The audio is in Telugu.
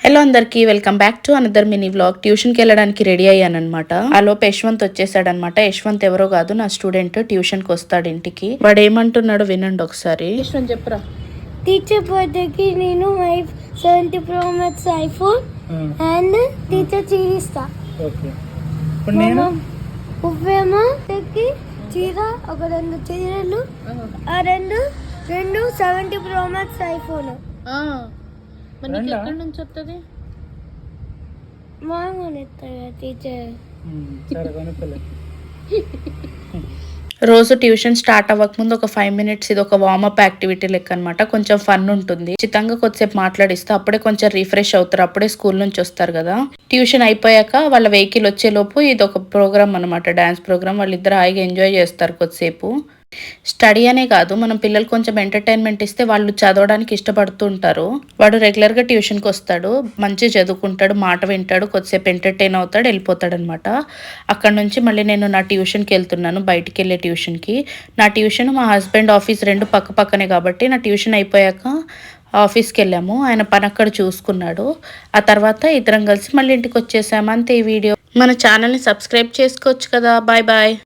హలో అందరికి welcome back to another mini vlog. ట్యూషన్కి వెళ్ళడానికి రెడీ అయ్యాను అనమాట. ఆ లోపు యశ్వంత్ వచ్చేసాడనమాట. యశ్వంత్ ఎవరో కాదు, నా స్టూడెంట్. ట్యూషన్కి వస్తాడు ఇంటికి. వాడు ఏమంటున్నాడు వినండి ఒకసారి. యశ్వంత్ చెప్పరా. టీచర్ బర్త్డేకి నేను 70 Pro Max iPhone and teacher చీరిస్తా. ఉవ్వేమో చీర ఒక 2 చీరలు, ఆ రెండు 70 Pro Max ఐఫోన్. ఎక్కడి నుంచి వస్తుంది? రోజు ట్యూషన్ స్టార్ట్ అవ్వకముందు ఒక 5 minutes ఇది ఒక వార్మప్ యాక్టివిటీ లెక్క అనమాట. కొంచెం ఫన్ ఉంటుంది. ఖచ్చితంగా కొద్దిసేపు మాట్లాడిస్తే అప్పుడే కొంచెం రిఫ్రెష్ అవుతారు. అప్పుడే స్కూల్ నుంచి వస్తారు కదా. ట్యూషన్ అయిపోయాక వాళ్ళ వెహికల్ వచ్చేలోపు ఇది ఒక ప్రోగ్రామ్ అనమాట, డాన్స్ ప్రోగ్రామ్. వాళ్ళిద్దరు హాయిగా ఎంజాయ్ చేస్తారు కొద్దిసేపు. స్టడీ అనే కాదు, మనం పిల్లలు కొంచెం ఎంటర్టైన్మెంట్ ఇస్తే వాళ్ళు చదవడానికి ఇష్టపడుతూ ఉంటారు. వాడు రెగ్యులర్గా ట్యూషన్కి వస్తాడు, మంచిగా చదువుకుంటాడు, మాట వింటాడు, కొద్దిసేపు ఎంటర్టైన్ అవుతాడు, వెళ్ళిపోతాడు అనమాట. అక్కడ నుంచి మళ్ళీ నేను నా ట్యూషన్కి వెళ్తున్నాను, బయటికి వెళ్ళే ట్యూషన్కి. నా ట్యూషన్ మా హస్బెండ్ ఆఫీస్ రెండు పక్క పక్కనే కాబట్టి నా ట్యూషన్ అయిపోయాక ఆఫీస్కి వెళ్ళాము. ఆయన పని అక్కడ చూసుకున్నాడు. ఆ తర్వాత ఇద్దరం కలిసి మళ్ళీ ఇంటికి వచ్చేసాము. అంతే ఈ వీడియో. మన ఛానల్ని సబ్స్క్రైబ్ చేసుకోవచ్చు కదా. Bye bye.